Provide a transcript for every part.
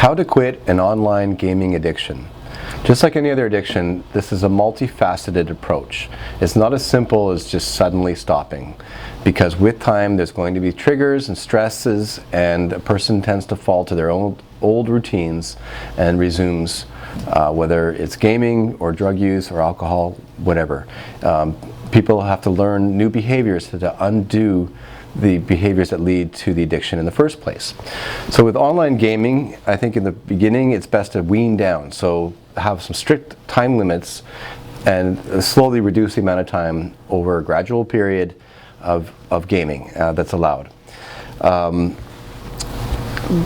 How to quit an online gaming addiction. Just like any other addiction, this is a multifaceted approach. It's not as simple as just suddenly stopping, because with time there's going to be triggers and stresses, and a person tends to fall to their own old routines and resumes, whether it's gaming or drug use or alcohol, whatever. People have to learn new behaviors to undo the behaviors that lead to the addiction in the first place. So with online gaming, I think in the beginning it's best to wean down. So have some strict time limits and slowly reduce the amount of time over a gradual period of gaming that's allowed.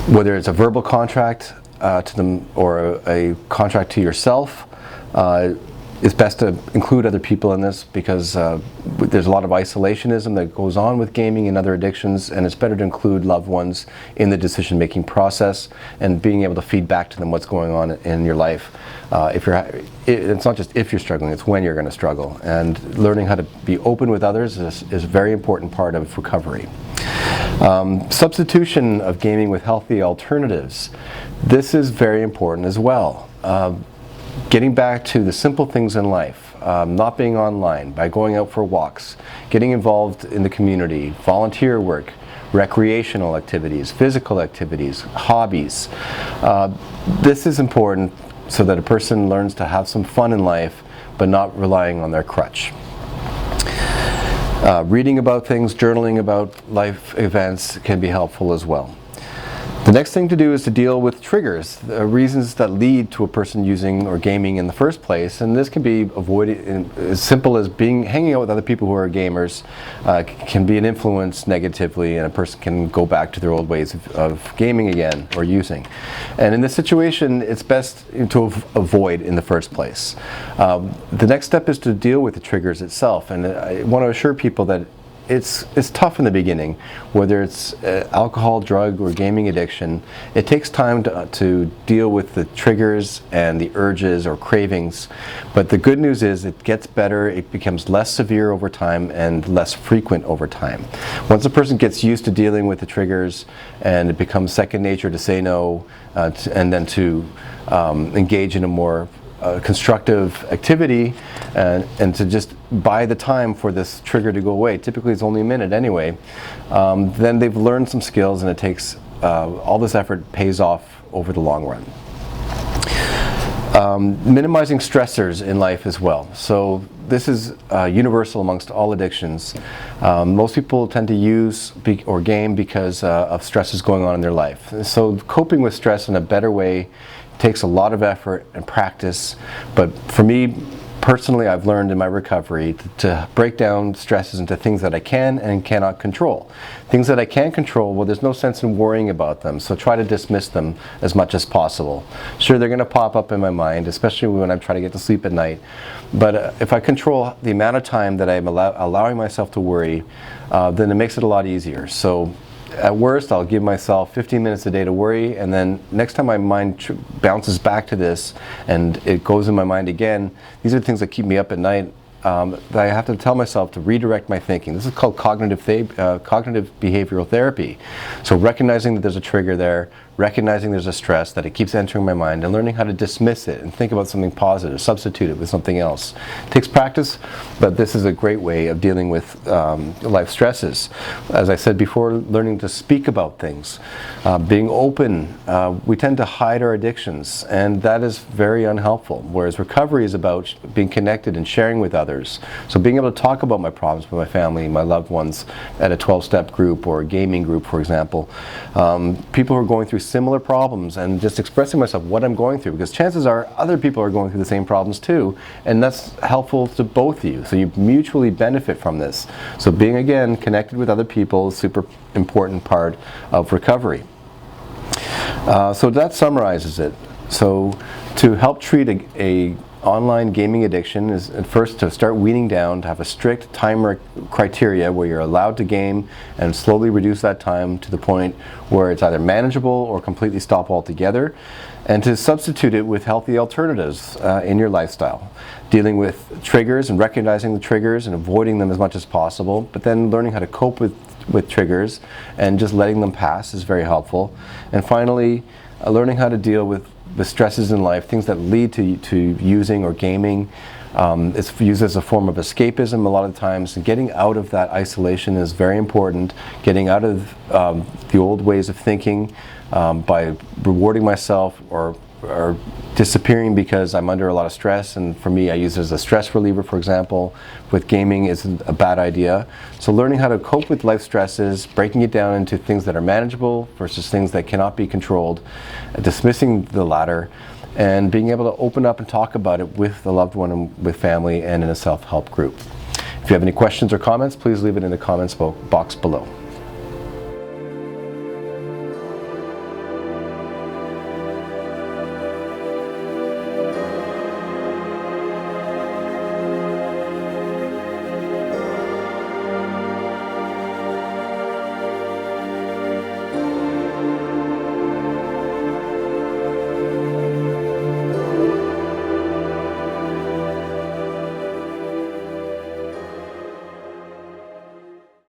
Whether it's a verbal contract to them or a contract to yourself, it's best to include other people in this, because there's a lot of isolationism that goes on with gaming and other addictions, and it's better to include loved ones in the decision-making process and being able to feed back to them what's going on in your life. It's not just if you're struggling, it's when you're going to struggle. And learning how to be open with others is a very important part of recovery. Substitution of gaming with healthy alternatives. This is very important as well. Getting back to the simple things in life, not being online, by going out for walks, getting involved in the community, volunteer work, recreational activities, physical activities, hobbies. This is important so that a person learns to have some fun in life, but not relying on their crutch. Reading about things, journaling about life events can be helpful as well. The next thing to do is to deal with triggers, reasons that lead to a person using or gaming in the first place, and this can be avoided. As simple as hanging out with other people who are gamers can be an influence negatively, and a person can go back to their old ways of gaming again or using. And in this situation, it's best to avoid in the first place. The next step is to deal with the triggers itself, and I want to assure people that it's tough in the beginning, whether it's alcohol, drug, or gaming addiction. It takes time to deal with the triggers and the urges or cravings, but the good news is it gets better, it becomes less severe over time and less frequent over time. Once a person gets used to dealing with the triggers and it becomes second nature to say no and then to engage in a more constructive activity and to just buy the time for this trigger to go away. Typically it's only a minute anyway. Then they've learned some skills, and it takes all this effort pays off over the long run. Minimizing stressors in life as well. So this is universal amongst all addictions. Most people tend to use or game because of stresses going on in their life. So coping with stress in a better way takes a lot of effort and practice, but for me personally, I've learned in my recovery to break down stresses into things that I can and cannot control. Things that I can control, well, there's no sense in worrying about them, so try to dismiss them as much as possible. Sure, they're going to pop up in my mind, especially when I'm trying to get to sleep at night, but if I control the amount of time that I'm allowing myself to worry, then it makes it a lot easier. So at worst, I'll give myself 15 minutes a day to worry, and then next time my mind bounces back to this and it goes in my mind again, these are the things that keep me up at night, that I have to tell myself to redirect my thinking. This is called cognitive behavioral therapy. So recognizing that there's a trigger there, recognizing there's a stress, that it keeps entering my mind, and learning how to dismiss it and think about something positive, substitute it with something else. It takes practice, but this is a great way of dealing with life stresses. As I said before, learning to speak about things, being open. We tend to hide our addictions, and that is very unhelpful, whereas recovery is about being connected and sharing with others. So being able to talk about my problems with my family, my loved ones, at a 12-step group or a gaming group, for example. People who are going through similar problems, and just expressing myself what I'm going through, because chances are other people are going through the same problems too, and that's helpful to both of you, so you mutually benefit from this. So being, again, connected with other people is a super important part of recovery. So that summarizes it. So to help treat a online gaming addiction is at first to start weaning down, to have a strict time criteria where you're allowed to game, and slowly reduce that time to the point where it's either manageable or completely stop altogether, and to substitute it with healthy alternatives in your lifestyle, dealing with triggers and recognizing the triggers and avoiding them as much as possible, but then learning how to cope with triggers and just letting them pass is very helpful. And finally, learning how to deal with the stresses in life, things that lead to using or gaming. It's used as a form of escapism a lot of times, and getting out of that isolation is very important. Getting out of the old ways of thinking by rewarding myself or disappearing because I'm under a lot of stress, and for me I use it as a stress reliever, for example. With gaming isn't a bad idea. So learning how to cope with life stresses, breaking it down into things that are manageable versus things that cannot be controlled, dismissing the latter, and being able to open up and talk about it with a loved one and with family and in a self-help group. If you have any questions or comments, please leave it in the comments box below.